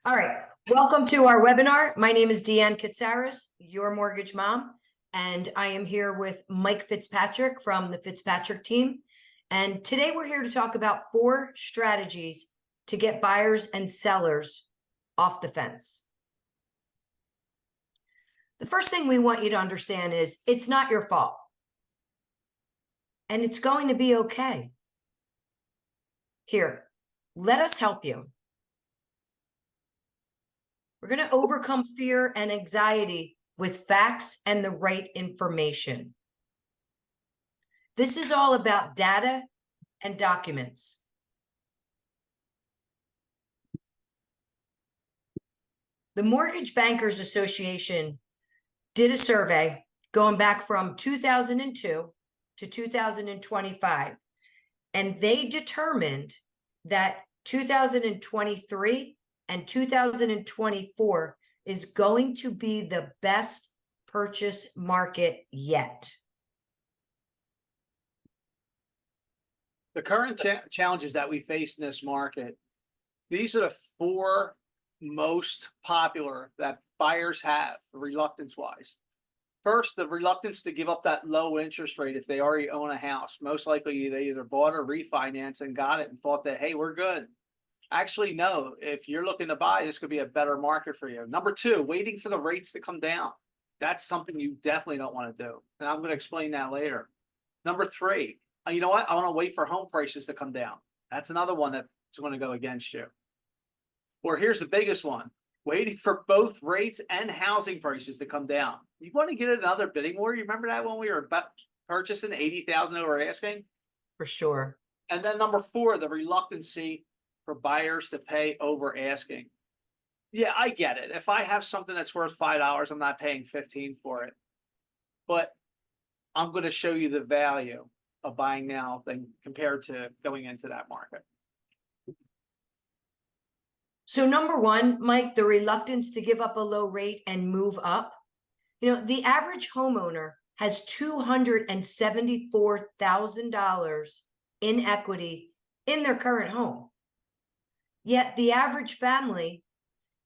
All right, welcome to our webinar. My name is Deanne Katsaris, your mortgage mom, and I am here with Mike Fitzpatrick from the Fitzpatrick team. And today we're here to talk about 4 strategies to get buyers and sellers off the fence. The first thing we want you to understand is it's not your fault. And it's going to be okay. Here, let us help you. We're going to overcome fear and anxiety with facts and the right information. This is all about data and documents. The Mortgage Bankers Association did a survey going back from 2002 to 2025, and they determined that 2023 and 2024 is going to be the best purchase market yet. The current challenges that we face in this market, these are the 4 most popular that buyers have, reluctance-wise. First, the reluctance to give up that low interest rate if they already own a house. Most likely they either bought or refinanced and got it and thought that, hey, we're good. Actually, no, if you're looking to buy, this could be a better market for you. Number 2, waiting for the rates to come down. That's something you definitely don't want to do. And I'm going to explain that later. Number 3, you know what? I want to wait for home prices to come down. That's another one that's going to go against you. Or here's the biggest one, waiting for both rates and housing prices to come down. You want to get another bidding war? You remember that when we were purchasing 80,000 over asking? For sure. And then number 4, the reluctancy for buyers to pay over asking. Yeah, I get it. If I have something that's worth $5, I'm not paying $15 for it. But I'm going to show you the value of buying now than compared to going into that market. So number 1, Mike, the reluctance to give up a low rate and move up. You know, the average homeowner has $274,000 in equity in their current home. Yet the average family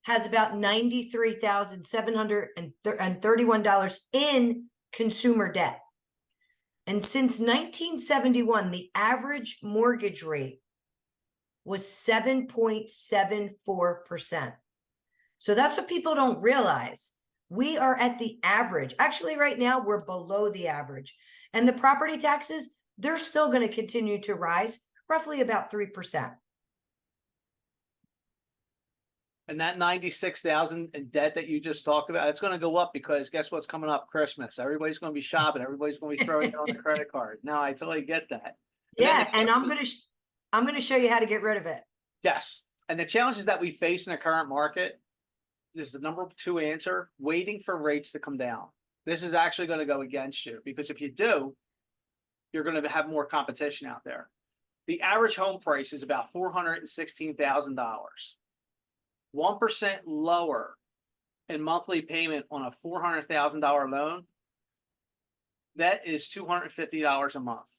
has about $93,731 in consumer debt. And since 1971, the average mortgage rate was 7.74%. So that's what people don't realize. We are at the average. Actually, right now, we're below the average. And the property taxes, they're still going to continue to rise, roughly about 3%. And that 96,000 in debt that you just talked about, it's going to go up because guess what's coming up? Christmas. Everybody's going to be shopping. Everybody's going to be throwing it on the credit card. No, I totally get that. Yeah, and I'm going to show you how to get rid of it. Yes. And the challenges that we face in the current market, this is the number 2 answer, waiting for rates to come down. This is actually going to go against you because if you do, you're going to have more competition out there. The average home price is about $416,000. 1% lower in monthly payment on a $400,000 loan, that is $250 a month.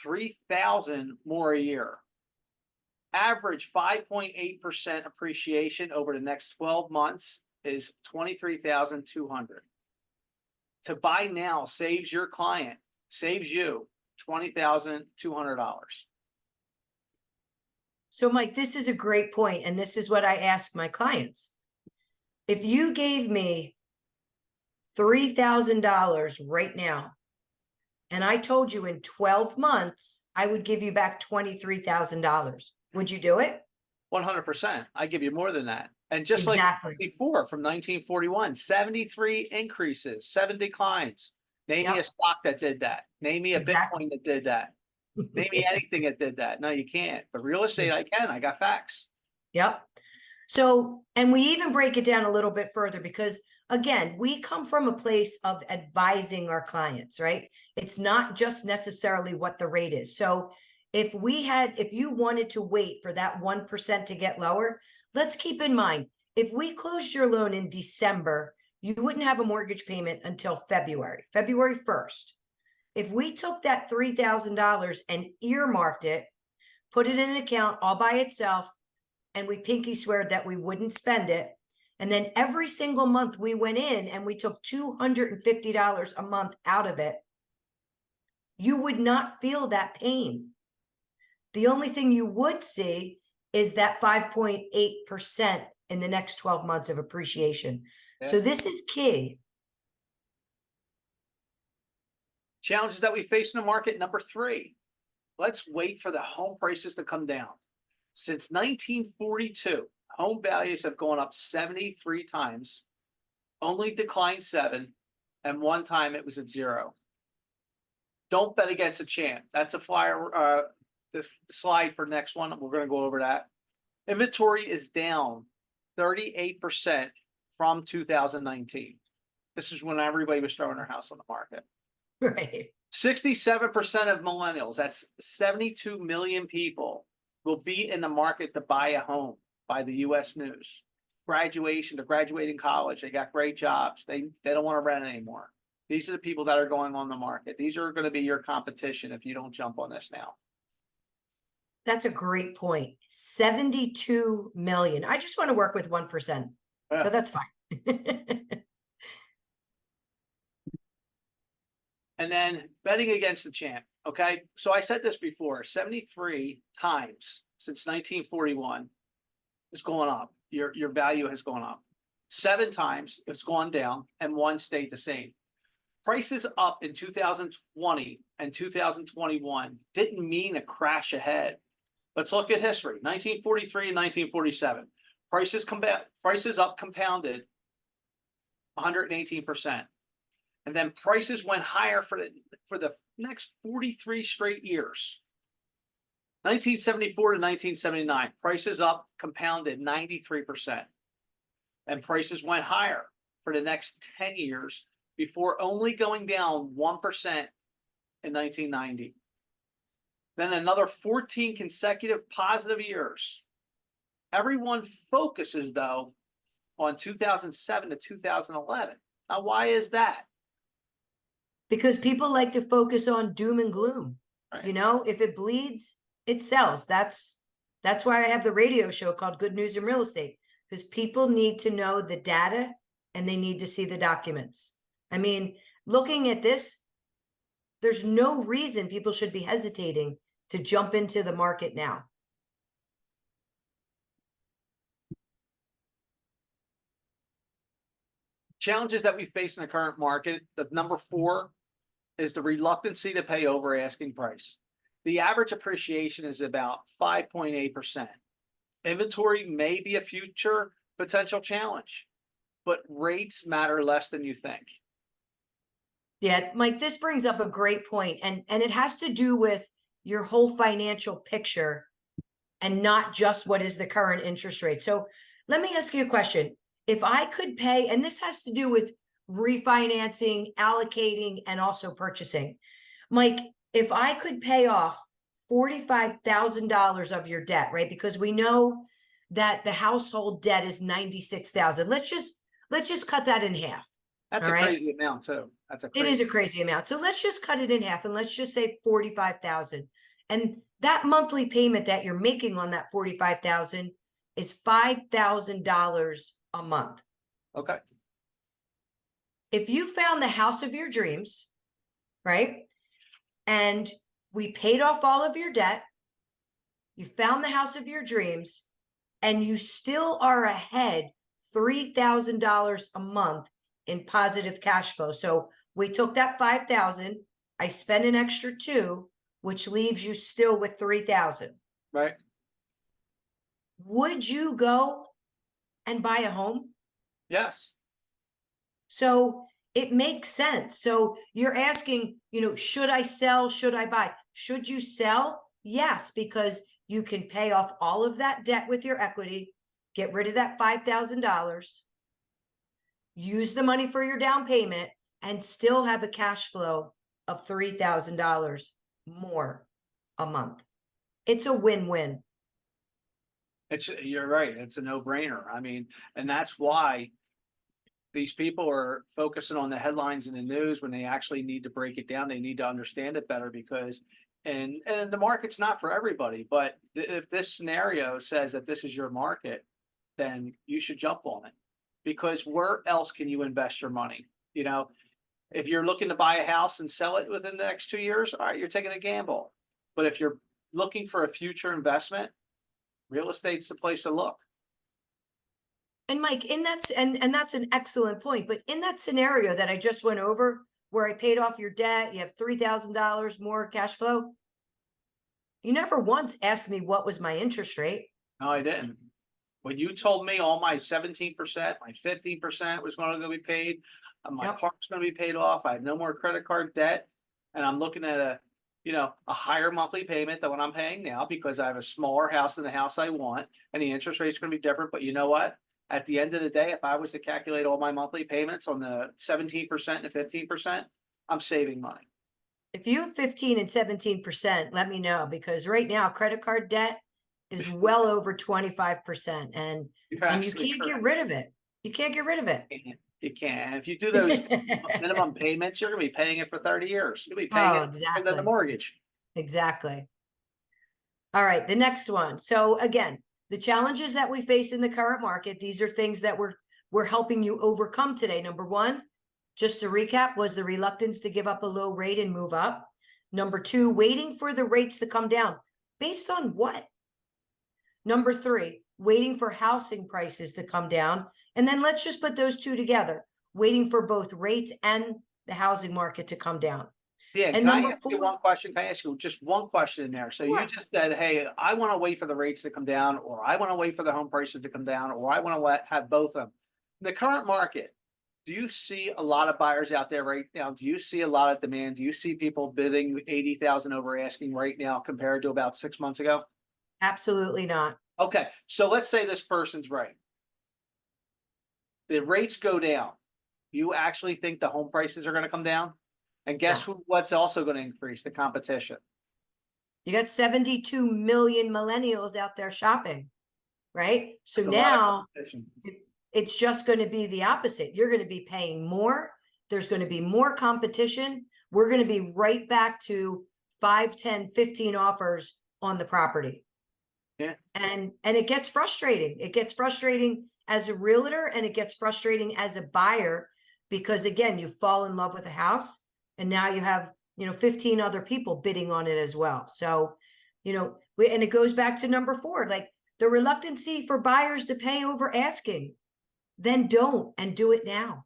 $3,000 more a year. Average 5.8% appreciation over the next 12 months is $23,200. To buy now saves your client, saves you $20,200. So, Mike, this is a great point, and this is what I ask my clients. If you gave me $3,000 right now, and I told you in 12 months, I would give you back $23,000, would you do it? 100%. I give you more than that. And just Exactly. like before, from 1941, 73 increases, 7 declines. Name me a stock that did that. Name me a Bitcoin that did that. Name me anything that did that. No, you can't. But real estate, I can. I got facts. Yep. So, and we even break it down a little bit further because, again, we come from a place of advising our clients, right? It's not just necessarily what the rate is. So if you wanted to wait for that 1% to get lower, let's keep in mind, if we closed your loan in December, you wouldn't have a mortgage payment until February 1st. If we took that $3,000 and earmarked it, put it in an account all by itself, and we pinky sweared that we wouldn't spend it. And then every single month we went in and we took $250 a month out of it. You would not feel that pain. The only thing you would see is that 5.8% in the next 12 months of appreciation. So Yeah. this is key. Challenges that we face in the market, number 3, let's wait for the home prices to come down. Since 1942, home values have gone up 73 times, only declined 7, and one time it was at 0. Don't bet against a champ. That's a flyer, the slide for next one. We're going to go over that. Inventory is down 38% from 2019. This is when everybody was throwing their house on the market. Right. 67% of millennials, that's 72 million people, will be in the market to buy a home by the US News. Graduation, they're graduating college, they got great jobs, they don't want to rent anymore. These are the people that are going on the market. These are going to be your competition if you don't jump on this now. That's a great point. 72 million. I just want to work with 1%. Yeah. So that's fine. And then betting against the champ. Okay. So I said this before, 73 times since 1941 is going up. Your value has gone up. 7 times it's gone down, and 1 stayed the same. Prices up in 2020 and 2021 didn't mean a crash ahead. Let's look at history. 1943 and 1947. Prices up compounded 118%. And then prices went higher for the next 43 straight years. 1974 to 1979, prices up compounded 93%. And prices went higher for the next 10 years before only going down 1% in 1990. Then another 14 consecutive positive years. Everyone focuses, though, on 2007 to 2011. Now, why is that? Because people like to focus on doom and gloom. Right. You know, if it bleeds, it sells. That's why I have the radio show called Good News in Real Estate, because people need to know the data and they need to see the documents. I mean, looking at this, there's no reason people should be hesitating to jump into the market now. Challenges that we face in the current market, the number 4 is the reluctancy to pay over asking price. The average appreciation is about 5.8%. Inventory may be a future potential challenge, but rates matter less than you think. Yeah, Mike, this brings up a great point, and it has to do with your whole financial picture and not just what is the current interest rate. So let me ask you a question. If I could pay, and this has to do with refinancing, allocating, and also purchasing. Mike, if I could pay off $45,000 of your debt, right? Because we know that the household debt is $96,000. Let's just cut that in half. That's All a right? crazy amount too. It is a crazy amount. So let's just cut it in half and let's just say 45,000. And that monthly payment that you're making on that 45,000 is $5,000 a month. Okay. If you found the house of your dreams, right? And we paid off all of your debt, you found the house of your dreams, and you still are ahead $3,000 a month in positive cash flow. So we took that 5,000, I spent an extra 2, which leaves you still with 3,000. Right. Would you go and buy a home? Yes. So it makes sense. So you're asking, you know, should I sell? Should I buy? Should you sell? Yes, because you can pay off all of that debt with your equity, get rid of that $5,000, use the money for your down payment, and still have a cash flow of $3,000 more a month. It's a win-win. You're right. It's a no-brainer. I mean, and that's why these people are focusing on the headlines in the news when they actually need to break it down. They need to understand it better, because And the market's not for everybody, but if this scenario says that this is your market, then you should jump on it. Because where else can you invest your money? You know, if you're looking to buy a house and sell it within the next 2 years, all right, you're taking a gamble. But if you're looking for a future investment, real estate's the place to look. And Mike, in that, and that's an excellent point, but in that scenario that I just went over, where I paid off your debt, you have $3,000 more cash flow. You never once asked me what was my interest rate. No, I didn't. When you told me all my 17%, my 15% was gonna be paid, my Yep. car's gonna be paid off, I have no more credit card debt, and I'm looking at a higher monthly payment than what I'm paying now because I have a smaller house than the house I want, and the interest rate's gonna be different, but you know what? At the end of the day, if I was to calculate all my monthly payments on the 17% and 15%, I'm saving money. If you have 15 and 17%, let me know, because right now credit card debt is well over 25%, and You're you absolutely can't get correct. rid of it. You can't get rid of it. You can. If you do those minimum payments, you're gonna be paying it for 30 years. You'll be paying Oh, it into the exactly. mortgage. Exactly. All right, the next one. So again, the challenges that we face in the current market, these are things that we're helping you overcome today. Number one, just to recap, was the reluctance to give up a low rate and move up. Number two, waiting for the rates to come down. Based on what? Number three, waiting for housing prices to come down. And then let's just put those two together, waiting for both rates and the housing market to come down. Yeah, And can I number ask you four, one question? Can I ask you just one question in there? So you Sure. just said, hey, I want to wait for the rates to come down, or I want to wait for the home prices to come down, or I want to have both of them. In the current market, do you see a lot of buyers out there right now? Do you see a lot of demand? Do you see people bidding 80,000 over asking right now compared to about 6 months ago? absolutely not. Okay, so let's say this person's right. The rates go down. You actually think the home prices are going to come down? And guess what's also going to increase? The competition. You got 72 million millennials out there shopping, right? So That's a lot of now competition. it's just going to be the opposite. You're going to be paying more. There's going to be more competition. We're going to be right back to 5, 10, 15 offers on the property. Yeah. And it gets frustrating. It gets frustrating as a realtor, and it gets frustrating as a buyer, because again, you fall in love with a house and now you have, 15 other people bidding on it as well. So, and it goes back to number 4, like the reluctancy for buyers to pay over asking. Then don't, and do it now.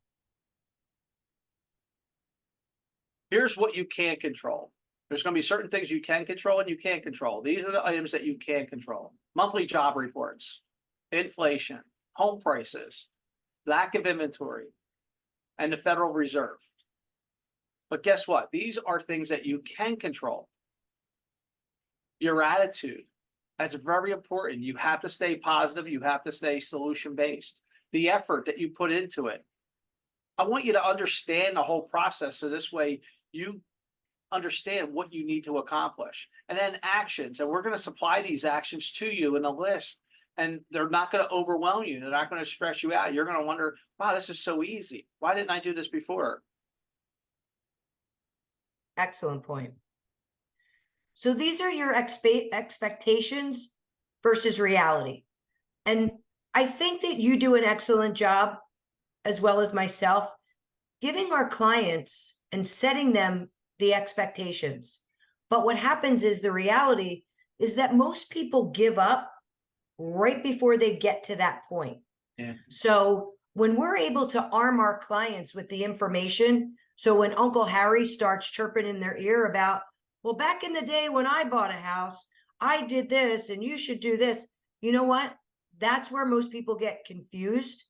Here's what you can't control. There's going to be certain things you can control and you can't control. These are the items that you can control. Monthly job reports, inflation, home prices, lack of inventory, and the Federal Reserve. But guess what? These are things that you can control. Your attitude, that's very important. You have to stay positive. You have to stay solution-based. The effort that you put into it. I want you to understand the whole process, so this way you understand what you need to accomplish. And then actions, and we're going to supply these actions to you in a list, and they're not going to overwhelm you. They're not going to stress you out. You're going to wonder, wow, this is so easy. Why didn't I do this before? Excellent point. So these are your expectations versus reality. And I think that you do an excellent job, as well as myself, giving our clients and setting them the expectations. But what happens is, the reality is that most people give up right before they get to that point. Yeah. So when we're able to arm our clients with the information, so when Uncle Harry starts chirping in their ear about, well, back in the day when I bought a house, I did this and you should do this. You know what? That's where most people get confused.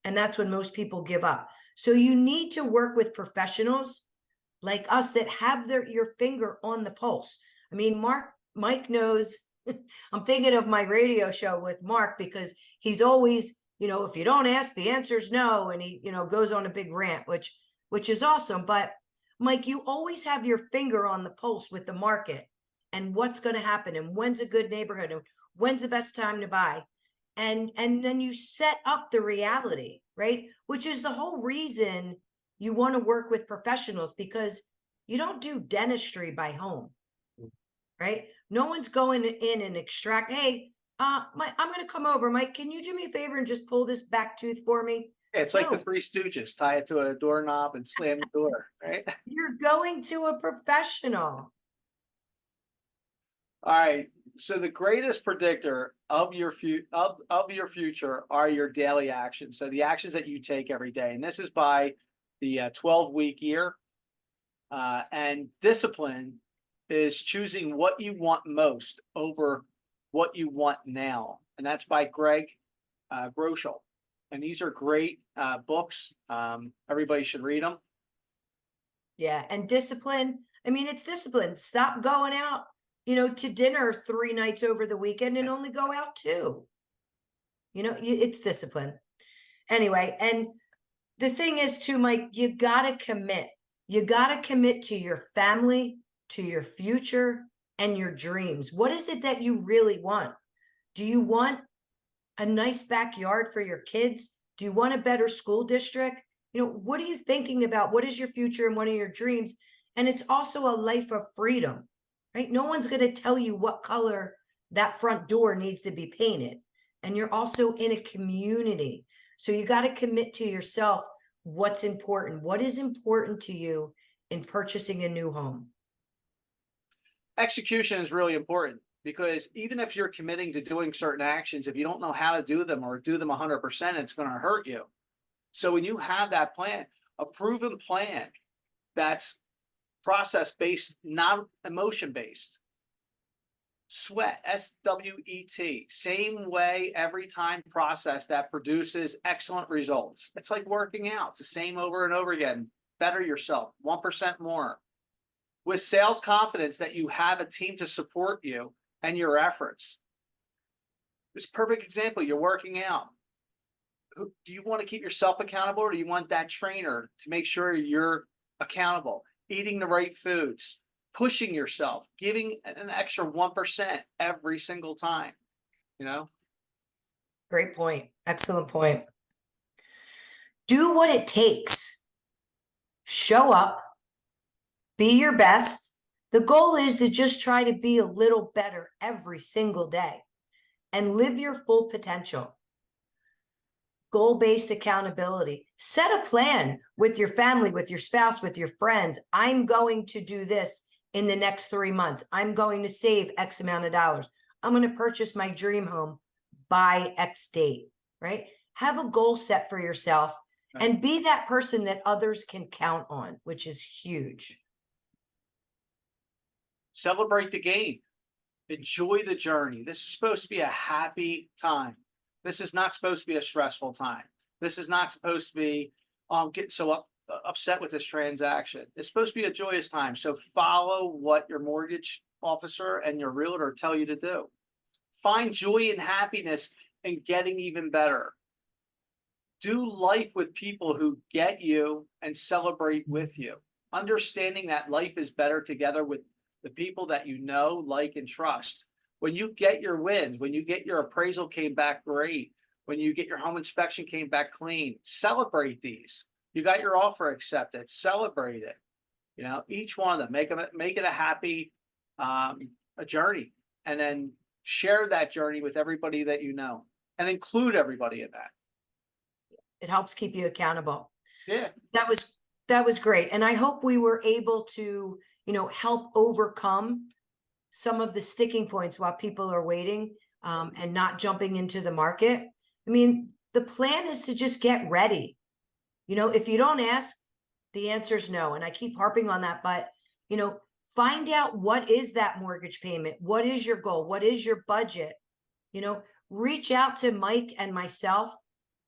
And that's when most people give up. So you need to work with professionals like us that have your finger on the pulse. I mean, Mike knows, I'm thinking of my radio show with Mark, because he's always, if you don't ask, the answer's no. And he, goes on a big rant, which is awesome. But Mike, you always have your finger on the pulse with the market and what's going to happen and when's a good neighborhood and when's the best time to buy. And then you set up the reality, right? Which is the whole reason you want to work with professionals, because you don't do dentistry by home. right? No one's going in and extract, hey, I'm gonna come over. Mike, can you do me a favor and just pull this back tooth for me? It's like the No, Three Stooges, tie it to a doorknob and slam the door, right? you're going to a professional. All right. So the greatest predictor of your your future are your daily actions. So the actions that you take every day, and this is by the 12-week year. And discipline is choosing what you want most over what you want now, and that's by Greg Groeschel. And these are great books. Everybody should read them. Yeah, and discipline. I mean, it's discipline. Stop going out, to dinner 3 nights over the weekend and only go out 2. It's discipline. Anyway, and the thing is too, Mike, you gotta commit. You gotta commit to your family, to your future, and your dreams. What is it that you really want? Do you want a nice backyard for your kids? Do you want a better school district? What are you thinking about? What is your future and what are your dreams? And it's also a life of freedom, right? No one's going to tell you what color that front door needs to be painted. And you're also in a community. So you got to commit to yourself what's important. What is important to you in purchasing a new home? Execution is really important because even if you're committing to doing certain actions, if you don't know how to do them or do them 100%, it's going to hurt you. So when you have that plan, a proven plan that's process based, not emotion based. Sweat, SWET, same way every time process that produces excellent results. It's like working out. It's the same over and over again. Better yourself, 1% more. With sales confidence that you have a team to support you and your efforts. This perfect example, you're working out. Do you want to keep yourself accountable or do you want that trainer to make sure you're accountable? Eating the right foods, pushing yourself, giving an extra 1% every single time, you know? Great point. Excellent point. Do what it takes. Show up. Be your best. The goal is to just try to be a little better every single day and live your full potential. Goal-based accountability. Set a plan with your family, with your spouse, with your friends. I'm going to do this in the next 3 months. I'm going to save X amount of dollars. I'm going to purchase my dream home by X date, right? Have a goal set for yourself and be that person that others can count on, which is huge. Celebrate the game. Enjoy the journey. This is supposed to be a happy time. This is not supposed to be a stressful time. This is not supposed to be getting so upset with this transaction. It's supposed to be a joyous time. So follow what your mortgage officer and your realtor tell you to do. Find joy and happiness in getting even better. Do life with people who get you and celebrate with you. Understanding that life is better together with the people that you know, like, and trust. When you get your wins, when you get your appraisal came back great, when you get your home inspection came back clean, celebrate these. You got your offer accepted, celebrate it. Each one of them, make it a happy a journey, and then share that journey with everybody that you know, and include everybody in that. It helps keep you accountable. Yeah. That was great. And I hope we were able to, help overcome some of the sticking points while people are waiting and not jumping into the market. I mean, the plan is to just get ready. If you don't ask, the answer is no. And I keep harping on that, but, find out what is that mortgage payment? What is your goal? What is your budget? Reach out to Mike and myself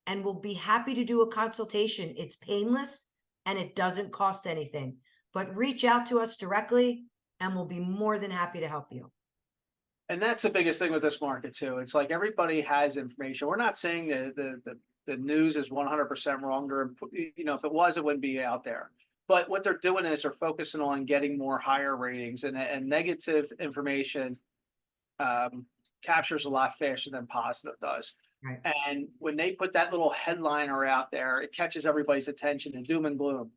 and we'll be happy to do a consultation. It's painless and it doesn't cost anything, but reach out to us directly and we'll be more than happy to help you. And that's the biggest thing with this market too. It's like everybody has information. We're not saying that the news is 100% wrong, or if it was, it wouldn't be out there. But what they're doing is they're focusing on getting more higher ratings, and negative information captures a lot faster than positive does. Right. And when they put that little headliner out there, it catches everybody's attention and doom and gloom.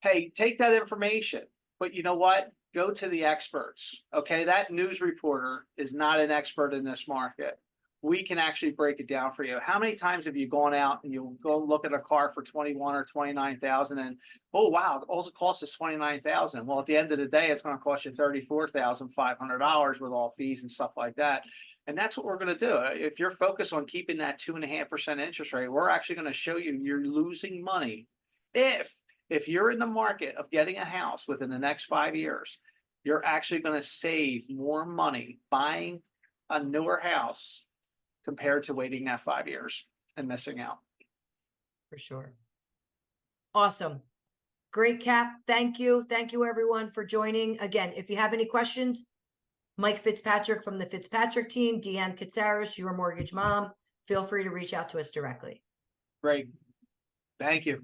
Hey, take that information, but you know what? go to the experts. Okay, that news reporter is not an expert in this market. We can actually break it down for you. How many times have you gone out and you go look at a car for 21 or 29,000 and, oh wow, all it costs is 29,000. Well, at the end of the day, it's going to cost you $34,500 with all fees and stuff like that. And that's what we're going to do. If you're focused on keeping that 2.5% interest rate, we're actually going to show you you're losing money. If you're in the market of getting a house within the next 5 years, you're actually going to save more money buying a newer house compared to waiting that 5 years and missing out. For sure. Awesome. Great, Cap. Thank you. Thank you, everyone, for joining. Again, if you have any questions, Mike Fitzpatrick from the Fitzpatrick team, Deanne Katsaris, your mortgage mom, feel free to reach out to us directly. Great. Thank you.